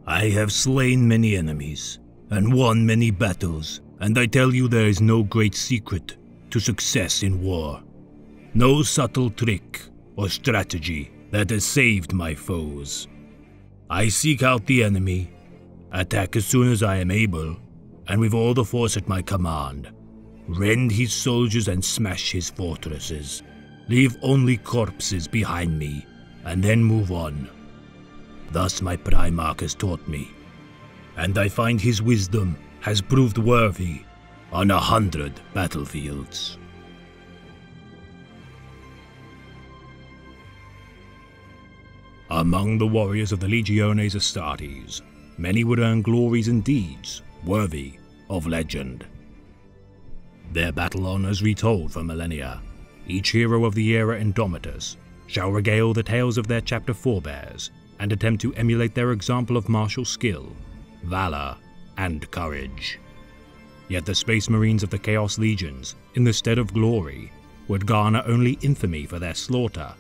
I have slain many enemies, and won many battles, and I tell you there is no great secret to success in war. No subtle trick or strategy that has saved my foes. I seek out the enemy, attack as soon as I am able, and with all the force at my command, rend his soldiers and smash his fortresses, leave only corpses behind me, and then move on. Thus my Primarch has taught me, and I find his wisdom has proved worthy on 100 battlefields. Among the warriors of the Legiones Astartes, many would earn glories and deeds worthy of legend. Their battle honors retold for millennia, each hero of the era Indomitus shall regale the tales of their chapter forebears and attempt to emulate their example of martial skill, valor, and courage. Yet the Space Marines of the Chaos Legions, in the stead of glory, would garner only infamy for their slaughter,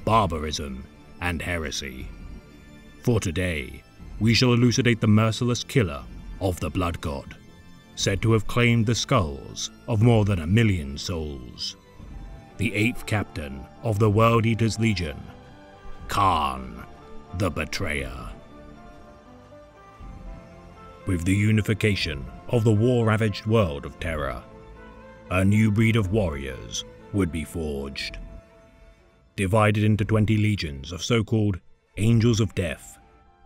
barbarism, and heresy. For today, we shall elucidate the merciless killer of the Blood God, said to have claimed the skulls of more than 1 million souls. The 8th captain of the World Eaters Legion, Kharn the Betrayer. With the unification of the war-ravaged world of Terra, a new breed of warriors would be forged. Divided into 20 legions of so-called Angels of Death,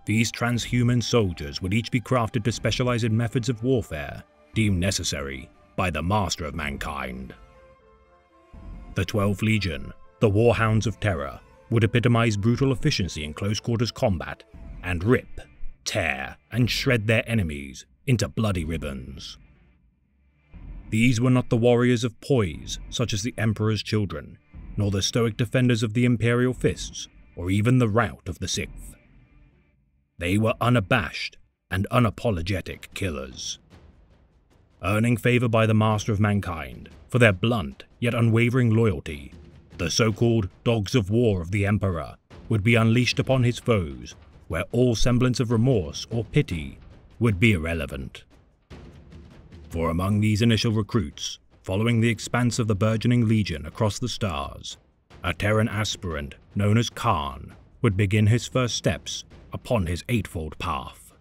these transhuman soldiers would each be crafted to specialize in methods of warfare deemed necessary by the Master of Mankind. The 12th Legion, the Warhounds of Terra, would epitomize brutal efficiency in close-quarters combat and rip, tear, and shred their enemies into bloody ribbons. These were not the warriors of poise, such as the Emperor's Children, nor the stoic defenders of the Imperial Fists, or even the Rout of the 6th. They were unabashed and unapologetic killers. Earning favor by the Master of Mankind for their blunt yet unwavering loyalty, the so-called Dogs of War of the Emperor would be unleashed upon his foes, where all semblance of remorse or pity would be irrelevant. For among these initial recruits, following the expanse of the burgeoning legion across the stars, a Terran aspirant known as Kharn would begin his first steps upon his eightfold path.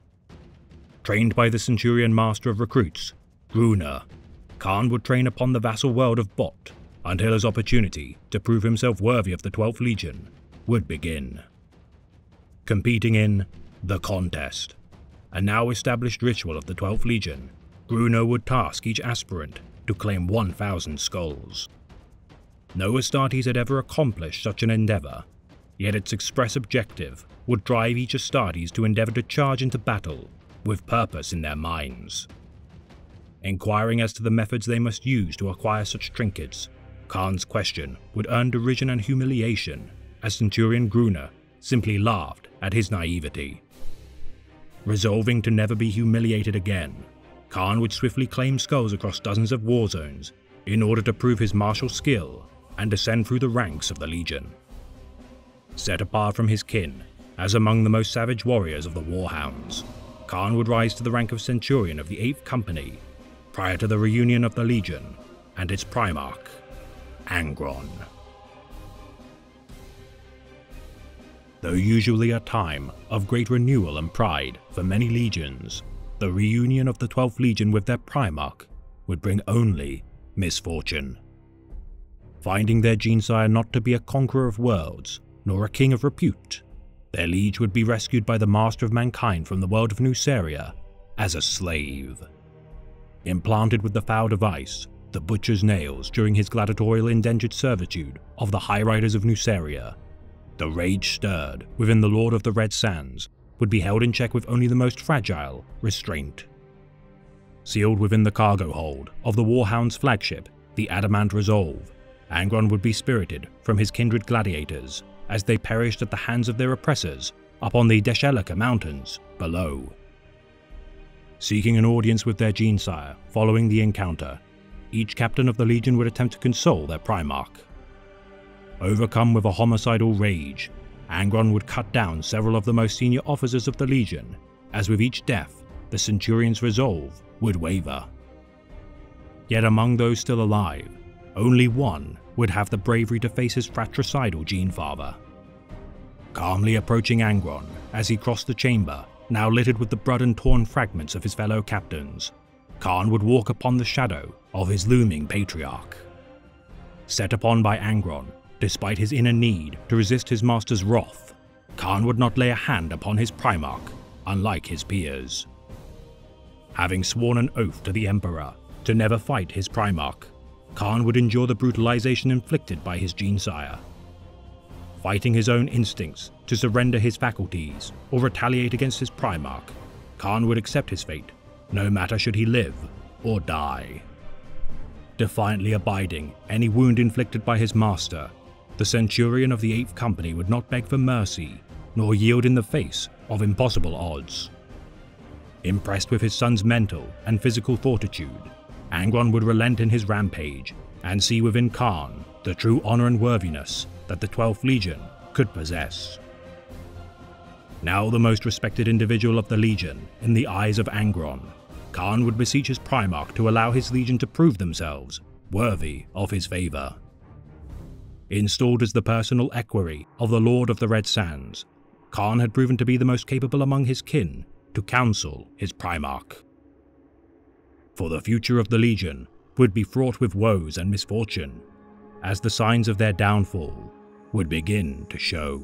Trained by the Centurion Master of Recruits, Gruner, Kharn would train upon the vassal world of Bot until his opportunity to prove himself worthy of the 12th Legion would begin. Competing in the Contest, a now established ritual of the 12th Legion, Gruner would task each aspirant to claim 1,000 skulls. No Astartes had ever accomplished such an endeavor, yet its express objective would drive each Astartes to endeavor to charge into battle with purpose in their minds. Inquiring as to the methods they must use to acquire such trinkets, Kharn's question would earn derision and humiliation, as Centurion Gruner simply laughed at his naivety. Resolving to never be humiliated again, Kharn would swiftly claim skulls across dozens of war zones in order to prove his martial skill and ascend through the ranks of the Legion. Set apart from his kin, as among the most savage warriors of the Warhounds, Kharn would rise to the rank of Centurion of the 8th Company, prior to the reunion of the Legion and its Primarch, Angron. Though usually a time of great renewal and pride for many legions, the reunion of the 12th Legion with their Primarch would bring only misfortune. Finding their Gene-Sire not to be a conqueror of worlds, nor a king of repute, their liege would be rescued by the Master of Mankind from the world of Nuceria as a slave. Implanted with the foul device, the Butcher's Nails, during his gladiatorial indentured servitude of the High Riders of Nuceria, the rage stirred within the Lord of the Red Sands would be held in check with only the most fragile restraint. Sealed within the cargo hold of the Warhound's flagship, the Adamant Resolve, Angron would be spirited from his kindred gladiators as they perished at the hands of their oppressors upon the Deshelika Mountains below. Seeking an audience with their Gene-Sire following the encounter, each captain of the Legion would attempt to console their Primarch. Overcome with a homicidal rage, Angron would cut down several of the most senior officers of the Legion as with each death, the Centurion's resolve would waver. Yet among those still alive, only one would have the bravery to face his fratricidal Genefather. Calmly approaching Angron as he crossed the chamber, now littered with the blood and torn fragments of his fellow captains, Kharn would walk upon the shadow of his looming patriarch. Set upon by Angron, despite his inner need to resist his master's wrath, Kharn would not lay a hand upon his Primarch, unlike his peers. Having sworn an oath to the Emperor to never fight his Primarch, Kharn would endure the brutalization inflicted by his Genesire. Fighting his own instincts to surrender his faculties or retaliate against his Primarch, Kharn would accept his fate, no matter should he live or die. Defiantly abiding any wound inflicted by his master, the Centurion of the 8th Company would not beg for mercy, nor yield in the face of impossible odds. Impressed with his son's mental and physical fortitude, Angron would relent in his rampage and see within Kharn the true honor and worthiness that the 12th Legion could possess. Now the most respected individual of the Legion in the eyes of Angron, Kharn would beseech his Primarch to allow his Legion to prove themselves worthy of his favor. Installed as the personal equerry of the Lord of the Red Sands, Kharn had proven to be the most capable among his kin to counsel his Primarch. For the future of the Legion would be fraught with woes and misfortune, as the signs of their downfall would begin to show.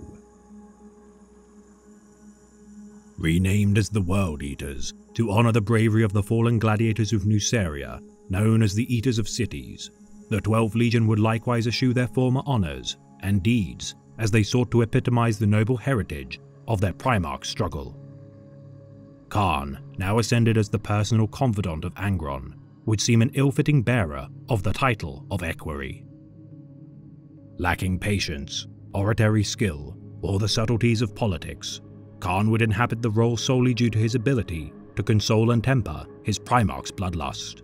Renamed as the World Eaters to honor the bravery of the fallen gladiators of Nuceria, known as the Eaters of Cities, the 12th Legion would likewise eschew their former honors and deeds as they sought to epitomize the noble heritage of their Primarch's struggle. Kharn, now ascended as the personal confidant of Angron, would seem an ill-fitting bearer of the title of equerry. Lacking patience, oratory skill, or the subtleties of politics, Kharn would inhabit the role solely due to his ability to console and temper his Primarch's bloodlust.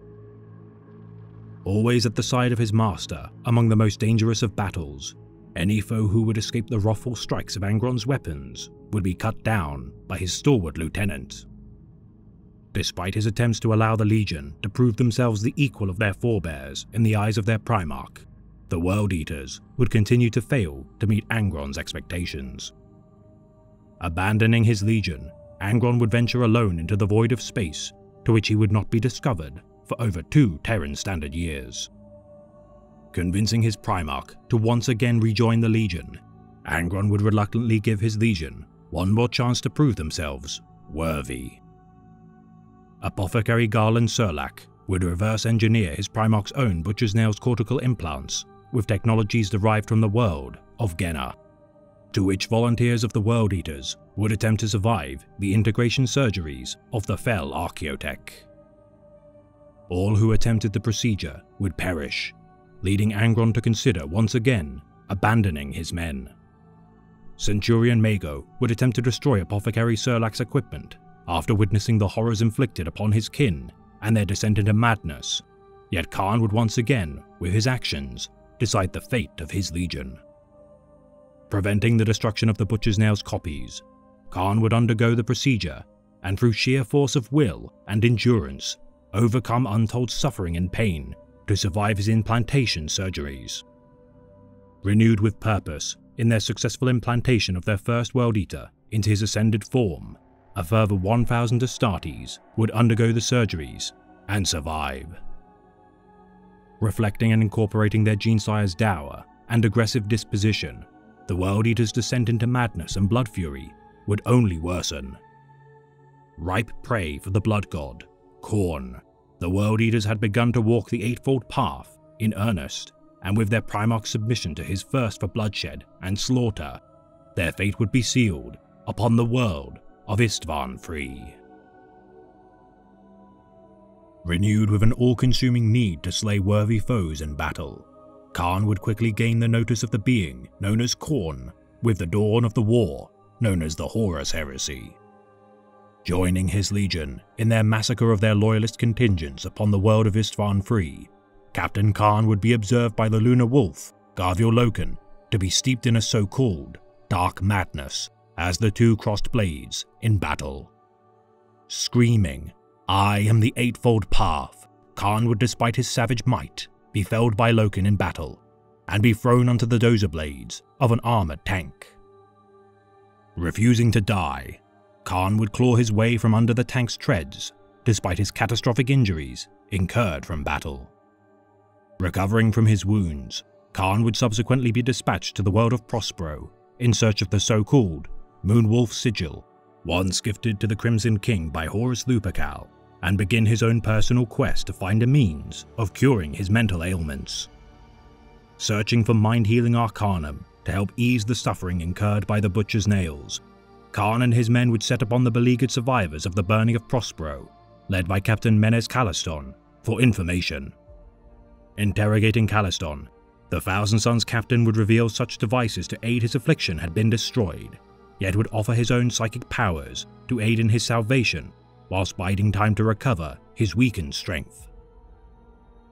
Always at the side of his master among the most dangerous of battles, any foe who would escape the wrathful strikes of Angron's weapons would be cut down by his stalwart lieutenant. Despite his attempts to allow the Legion to prove themselves the equal of their forebears in the eyes of their Primarch, the World Eaters would continue to fail to meet Angron's expectations. Abandoning his Legion, Angron would venture alone into the void of space, to which he would not be discovered for over 2 Terran Standard years. Convincing his Primarch to once again rejoin the Legion, Angron would reluctantly give his Legion one more chance to prove themselves worthy. Apothecary Garland Surlak would reverse engineer his Primarch's own Butcher's Nails cortical implants with technologies derived from the world of Genna, to which volunteers of the World Eaters would attempt to survive the integration surgeries of the Fel Archaeotech. All who attempted the procedure would perish, leading Angron to consider once again abandoning his men. Centurion Mago would attempt to destroy Apothecary Surlak's equipment after witnessing the horrors inflicted upon his kin and their descent into madness, yet Kharn would once again, with his actions, decide the fate of his Legion. Preventing the destruction of the Butcher's Nails copies, Kharn would undergo the procedure and through sheer force of will and endurance overcome untold suffering and pain to survive his implantation surgeries. Renewed with purpose in their successful implantation of their first World Eater into his ascended form, a further 1,000 Astartes would undergo the surgeries and survive. Reflecting and incorporating their Genesire's dour and aggressive disposition, the World Eater's descent into madness and blood fury would only worsen. Ripe prey for the Blood God, Khorne, the World Eaters had begun to walk the Eightfold Path in earnest, and with their Primarch's submission to his thirst for bloodshed and slaughter, their fate would be sealed upon the world of Istvan Free. Renewed with an all-consuming need to slay worthy foes in battle, Kharn would quickly gain the notice of the being known as Khorne with the dawn of the war known as the Horus Heresy. Joining his Legion in their massacre of their loyalist contingents upon the world of Istvan Free, Captain Kharn would be observed by the Lunar Wolf, Garviel Loken, to be steeped in a so-called dark madness as the two crossed blades in battle. Screaming, "I am the Eightfold Path," Kharn would, despite his savage might, be felled by Loken in battle, and be thrown onto the dozer blades of an armored tank. Refusing to die, Kharn would claw his way from under the tank's treads, despite his catastrophic injuries incurred from battle. Recovering from his wounds, Kharn would subsequently be dispatched to the world of Prospero in search of the so-called Moonwolf Sigil, once gifted to the Crimson King by Horus Lupercal, and begin his own personal quest to find a means of curing his mental ailments. Searching for mind-healing arcanum to help ease the suffering incurred by the Butcher's Nails, Kharn and his men would set upon the beleaguered survivors of the burning of Prospero, led by Captain Menez Calliston, for information. Interrogating Calliston, the Thousand Sons captain would reveal such devices to aid his affliction had been destroyed, yet would offer his own psychic powers to aid in his salvation whilst biding time to recover his weakened strength.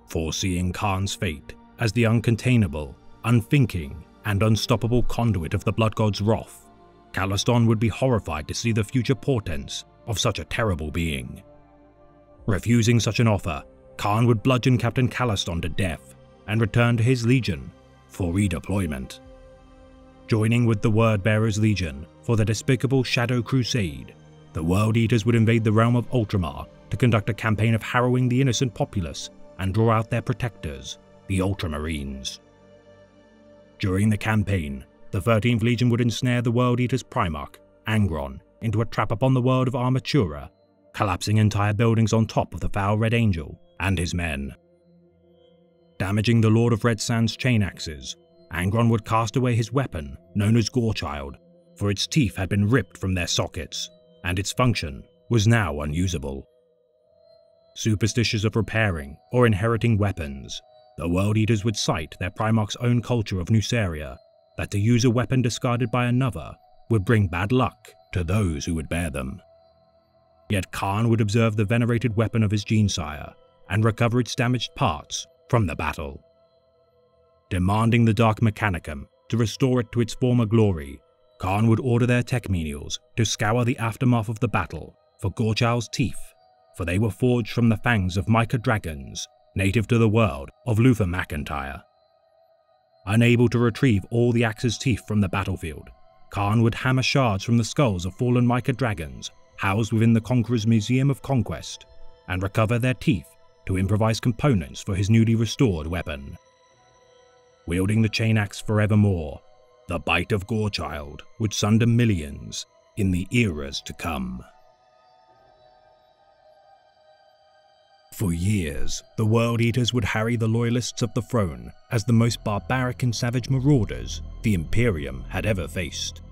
Foreseeing Kharn's fate as the uncontainable, unthinking, and unstoppable conduit of the Blood God's wrath, Calliston would be horrified to see the future portents of such a terrible being. Refusing such an offer, Kharn would bludgeon Captain Calliston to death and return to his legion for redeployment. Joining with the Wordbearer's Legion for the despicable Shadow Crusade, the World Eaters would invade the realm of Ultramar to conduct a campaign of harrowing the innocent populace and draw out their protectors, the Ultramarines. During the campaign, the 13th Legion would ensnare the World Eater's Primarch, Angron, into a trap upon the world of Armatura, collapsing entire buildings on top of the foul Red Angel and his men. Damaging the Lord of Red Sand's chain axes, Angron would cast away his weapon, known as Gorechild, for its teeth had been ripped from their sockets, and its function was now unusable. Superstitious of repairing or inheriting weapons, the World Eaters would cite their Primarch's own culture of Nuceria, that to use a weapon discarded by another would bring bad luck to those who would bear them. Yet Kharn would observe the venerated weapon of his Genesire and recover its damaged parts from the battle. Demanding the Dark Mechanicum to restore it to its former glory, Kharn would order their tech menials to scour the aftermath of the battle for Gorechild's teeth, for they were forged from the fangs of Myca dragons, native to the world of Luther McIntyre. Unable to retrieve all the axe's teeth from the battlefield, Kharn would hammer shards from the skulls of fallen Myca dragons housed within the Conqueror's Museum of Conquest, and recover their teeth to improvise components for his newly restored weapon. Wielding the chain axe forevermore, the bite of Gorechild would sunder millions in the eras to come. For years, the World Eaters would harry the loyalists of the throne as the most barbaric and savage marauders the Imperium had ever faced.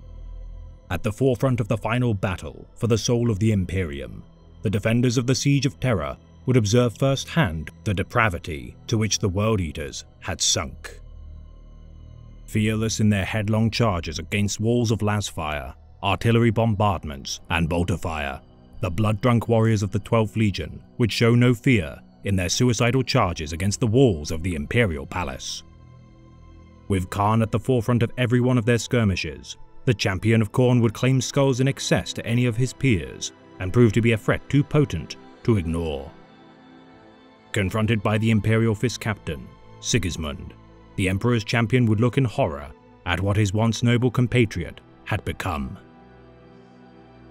At the forefront of the final battle for the soul of the Imperium, the defenders of the Siege of Terra would observe firsthand the depravity to which the World Eaters had sunk. Fearless in their headlong charges against walls of lasfire, artillery bombardments, and bolter fire, the blood-drunk warriors of the 12th Legion would show no fear in their suicidal charges against the walls of the Imperial Palace. With Kharn at the forefront of every one of their skirmishes, the Champion of Khorne would claim skulls in excess to any of his peers and prove to be a threat too potent to ignore. Confronted by the Imperial Fist Captain, Sigismund, the Emperor's champion would look in horror at what his once noble compatriot had become.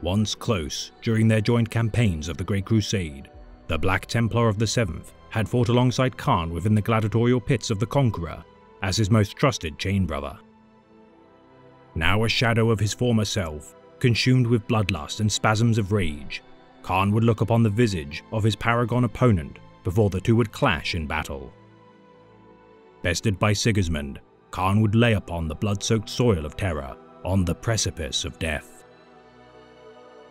Once close during their joint campaigns of the Great Crusade, the Black Templar of the 7th had fought alongside Kharn within the gladiatorial pits of the Conqueror as his most trusted chain brother. Now a shadow of his former self, consumed with bloodlust and spasms of rage, Kharn would look upon the visage of his paragon opponent before the two would clash in battle. Bested by Sigismund, Kharn would lay upon the blood-soaked soil of Terra on the precipice of death.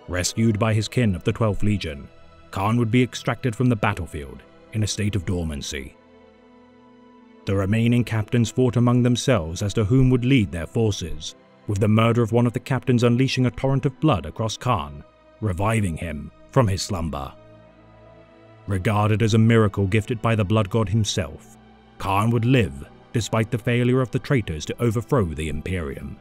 Rescued by his kin of the 12th Legion, Kharn would be extracted from the battlefield in a state of dormancy. The remaining captains fought among themselves as to whom would lead their forces, with the murder of one of the captains unleashing a torrent of blood across Kharn, reviving him from his slumber. Regarded as a miracle gifted by the Blood God himself, Kharn would live despite the failure of the traitors to overthrow the Imperium.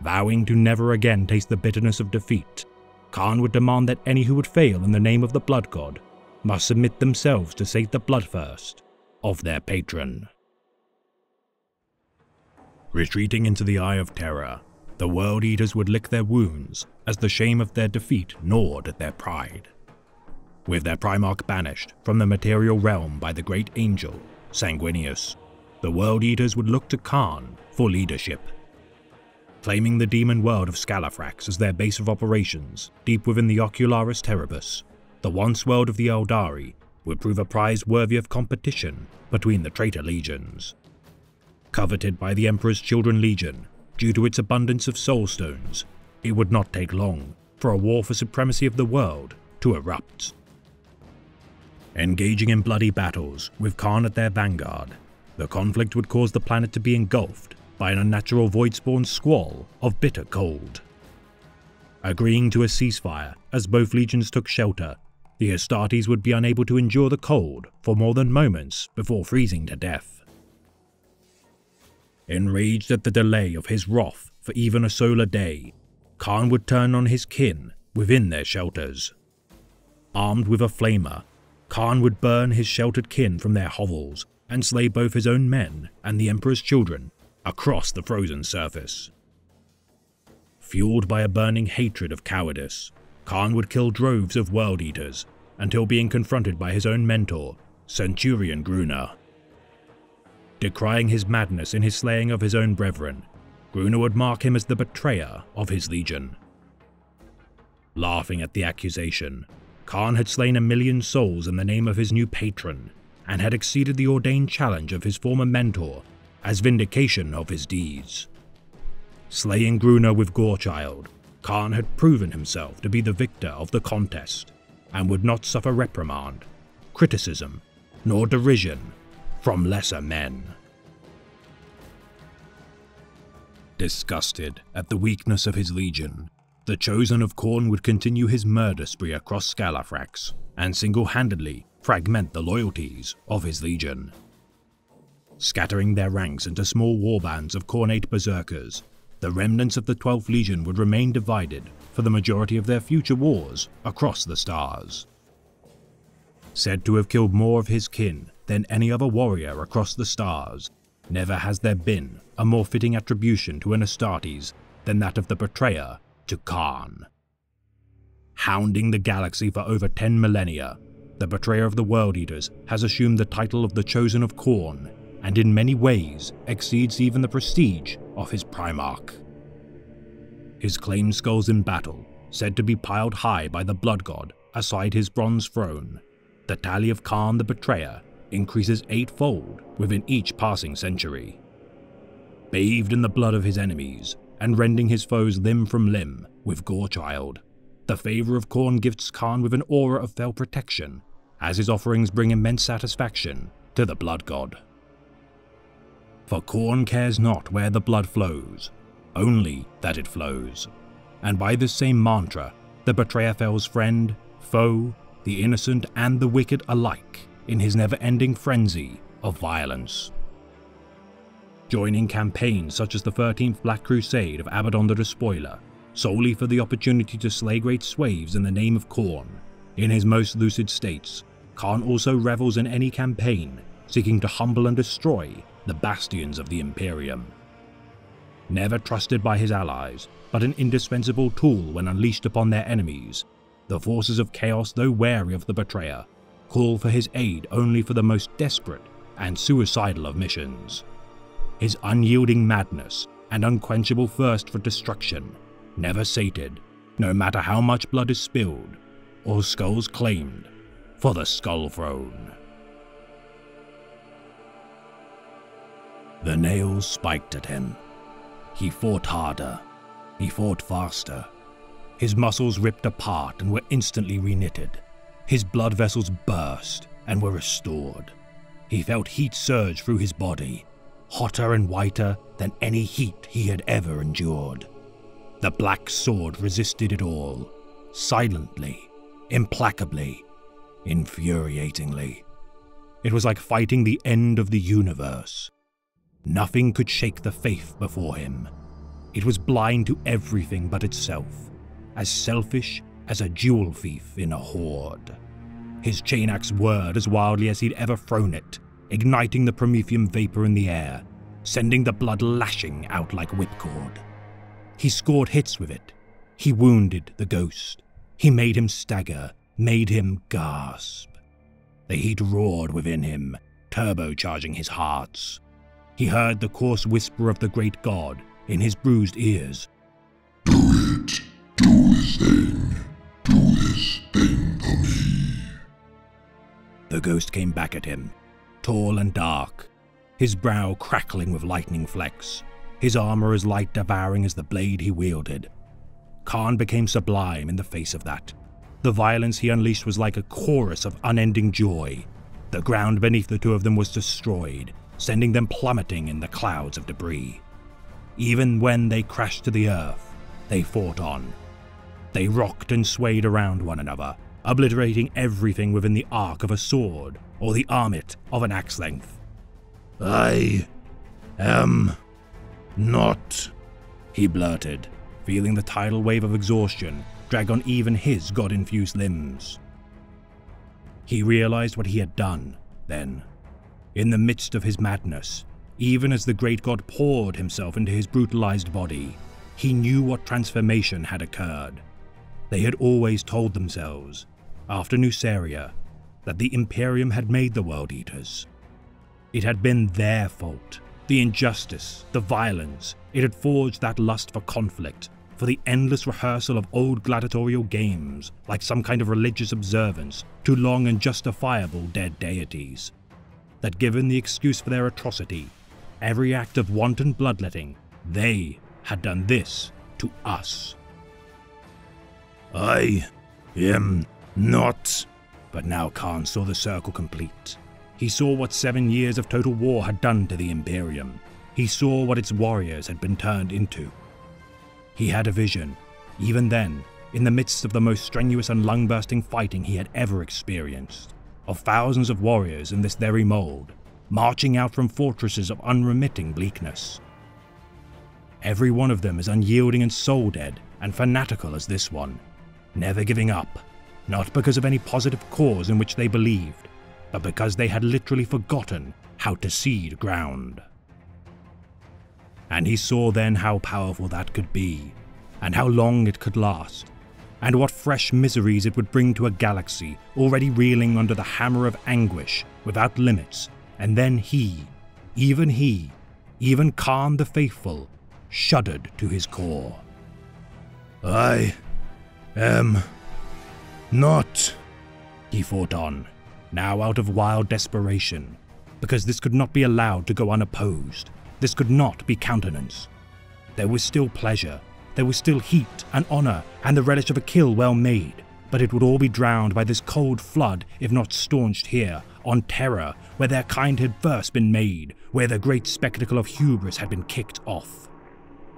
Vowing to never again taste the bitterness of defeat, Kharn would demand that any who would fail in the name of the Blood God must submit themselves to sate the bloodthirst of their patron. Retreating into the Eye of Terror, the World Eaters would lick their wounds as the shame of their defeat gnawed at their pride. With their Primarch banished from the material realm by the great angel, Sanguinius, the World Eaters would look to Kharn for leadership. Claiming the demon world of Scalafrax as their base of operations deep within the Ocularis Terribus, the once world of the Eldari would prove a prize worthy of competition between the traitor legions. Coveted by the Emperor's Children Legion due to its abundance of soul stones, it would not take long for a war for supremacy of the world to erupt. Engaging in bloody battles with Kharn at their vanguard, the conflict would cause the planet to be engulfed by an unnatural void-spawn squall of bitter cold. Agreeing to a ceasefire as both legions took shelter, the Astartes would be unable to endure the cold for more than moments before freezing to death. Enraged at the delay of his wrath for even a solar day, Kharn would turn on his kin within their shelters. Armed with a flamer, Kharn would burn his sheltered kin from their hovels and slay both his own men and the Emperor's children across the frozen surface. Fueled by a burning hatred of cowardice, Kharn would kill droves of World Eaters until being confronted by his own mentor, Centurion Gruna. Decrying his madness in his slaying of his own brethren, Gruna would mark him as the betrayer of his legion. Laughing at the accusation, Kharn had slain 1,000,000 souls in the name of his new patron, and had exceeded the ordained challenge of his former mentor as vindication of his deeds. Slaying Gruna with Gorechild, Kharn had proven himself to be the victor of the contest, and would not suffer reprimand, criticism, nor derision from lesser men. Disgusted at the weakness of his legion, the Chosen of Khorne would continue his murder spree across Scalafrax, and single-handedly fragment the loyalties of his legion. Scattering their ranks into small warbands of Khornate berserkers, the remnants of the 12th Legion would remain divided for the majority of their future wars across the stars. Said to have killed more of his kin than any other warrior across the stars, never has there been a more fitting attribution to an Astartes than that of the betrayer to Kharn. Hounding the galaxy for over 10 millennia, the betrayer of the World Eaters has assumed the title of the Chosen of Khorne, and in many ways exceeds even the prestige of his Primarch. His claimed skulls in battle, said to be piled high by the Blood God aside his bronze throne, the tally of Kharn the Betrayer increases 8-fold within each passing century. Bathed in the blood of his enemies, and rending his foes limb from limb with Gorechild, the favor of Khorne gifts Kharn with an aura of fell protection, as his offerings bring immense satisfaction to the Blood God. For Khorne cares not where the blood flows, only that it flows, and by this same mantra, the betrayer fells friend, foe, the innocent and the wicked alike in his never-ending frenzy of violence. Joining campaigns such as the 13th Black Crusade of Abaddon the Despoiler, solely for the opportunity to slay great swaves in the name of Khorne, in his most lucid states, Kharn also revels in any campaign seeking to humble and destroy the bastions of the Imperium. Never trusted by his allies, but an indispensable tool when unleashed upon their enemies, the forces of chaos, though wary of the betrayer, call for his aid only for the most desperate and suicidal of missions. His unyielding madness and unquenchable thirst for destruction, never sated, no matter how much blood is spilled or skulls claimed for the Skull Throne. The nails spiked at him. He fought harder. He fought faster. His muscles ripped apart and were instantly reknitted. His blood vessels burst and were restored. He felt heat surge through his body, hotter and whiter than any heat he had ever endured. The black sword resisted it all, silently, implacably, infuriatingly. It was like fighting the end of the universe. Nothing could shake the faith before him. It was blind to everything but itself, as selfish as a jewel thief in a hoard. His chain axe whirred as wildly as he'd ever thrown it, igniting the promethium vapor in the air, sending the blood lashing out like whipcord. He scored hits with it. He wounded the ghost. He made him stagger, made him gasp. The heat roared within him, turbocharging his hearts. He heard the coarse whisper of the great god in his bruised ears. Do it. Do this thing. Do this thing for me. The ghost came back at him, tall and dark, his brow crackling with lightning flecks, his armor as light devouring as the blade he wielded. Khan became sublime in the face of that. The violence he unleashed was like a chorus of unending joy. The ground beneath the two of them was destroyed, sending them plummeting in the clouds of debris. Even when they crashed to the earth, they fought on. They rocked and swayed around one another, obliterating everything within the arc of a sword or the armlet of an axe length. I am not, he blurted, feeling the tidal wave of exhaustion drag on even his god-infused limbs. He realized what he had done, then. In the midst of his madness, even as the great god poured himself into his brutalized body, he knew what transformation had occurred. They had always told themselves, after Nuceria, that the Imperium had made the World Eaters. It had been their fault. The injustice, the violence, it had forged that lust for conflict, for the endless rehearsal of old gladiatorial games, like some kind of religious observance to long and justifiable dead deities. That given the excuse for their atrocity, every act of wanton bloodletting, they had done this to us. I am not. But now Khan saw the circle complete. He saw what 7 years of total war had done to the Imperium. He saw what its warriors had been turned into. He had a vision, even then, in the midst of the most strenuous and lung-bursting fighting he had ever experienced, of thousands of warriors in this very mold, marching out from fortresses of unremitting bleakness. Every one of them as unyielding and soul-dead and fanatical as this one, never giving up, not because of any positive cause in which they believed, but because they had literally forgotten how to seed ground. And he saw then how powerful that could be, and how long it could last, and what fresh miseries it would bring to a galaxy already reeling under the hammer of anguish without limits. And then he, even Khan the Faithful, shuddered to his core. I am not, he fought on, now out of wild desperation, because this could not be allowed to go unopposed. This could not be countenanced. There was still pleasure, there was still heat and honor and the relish of a kill well made, but it would all be drowned by this cold flood if not staunched here, on Terra, where their kind had first been made, where the great spectacle of hubris had been kicked off.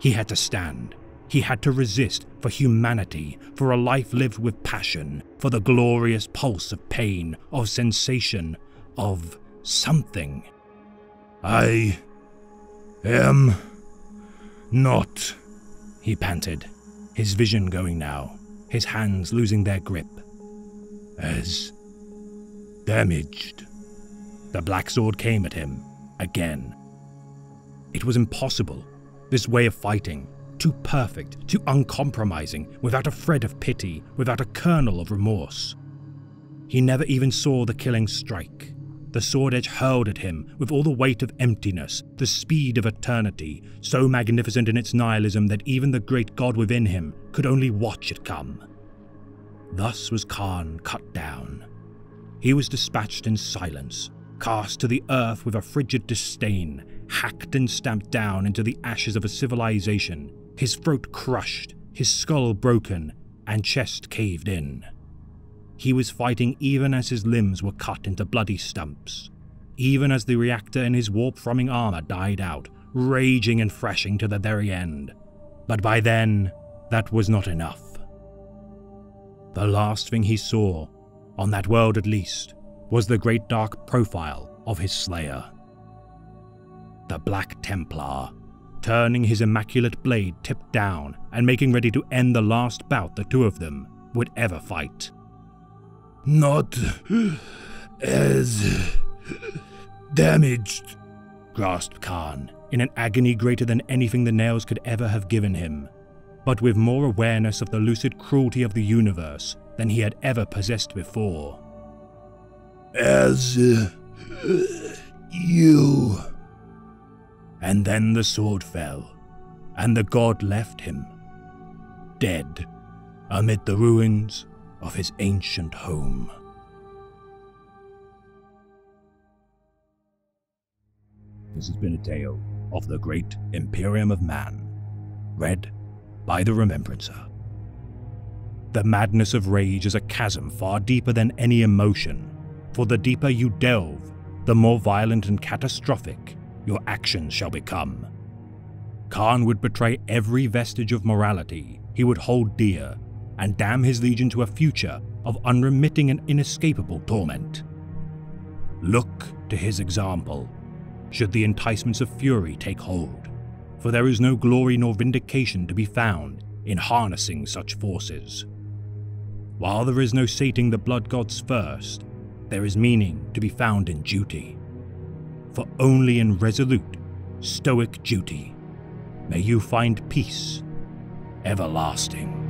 He had to stand. He had to resist for humanity, for a life lived with passion, for the glorious pulse of pain, of sensation, of something. I am not, he panted, his vision going now, his hands losing their grip. As damaged. The black sword came at him, again. It was impossible, this way of fighting, too perfect, too uncompromising, without a thread of pity, without a kernel of remorse. He never even saw the killing strike. The sword edge hurled at him with all the weight of emptiness, the speed of eternity, so magnificent in its nihilism that even the great god within him could only watch it come. Thus was Khan cut down. He was dispatched in silence, cast to the earth with a frigid disdain, hacked and stamped down into the ashes of a civilization, his throat crushed, his skull broken, and chest caved in. He was fighting even as his limbs were cut into bloody stumps, even as the reactor in his warp-throbbing armor died out, raging and thrashing to the very end. But by then, that was not enough. The last thing he saw, on that world at least, was the great dark profile of his slayer. The Black Templar, turning his immaculate blade tipped down and making ready to end the last bout the two of them, would ever fight. Not as damaged, gasped Khan, in an agony greater than anything the nails could ever have given him, but with more awareness of the lucid cruelty of the universe than he had ever possessed before. As you. And then the sword fell, and the god left him, dead, amid the ruins of his ancient home. This has been a tale of the Great Imperium of Man, read by the Remembrancer. The madness of rage is a chasm far deeper than any emotion, for the deeper you delve, the more violent and catastrophic your actions shall become. Khan would betray every vestige of morality he would hold dear, and damn his legion to a future of unremitting and inescapable torment. Look to his example, should the enticements of fury take hold, for there is no glory nor vindication to be found in harnessing such forces. While there is no sating the blood god's thirst, there is meaning to be found in duty. For only in resolute, stoic duty may you find peace everlasting.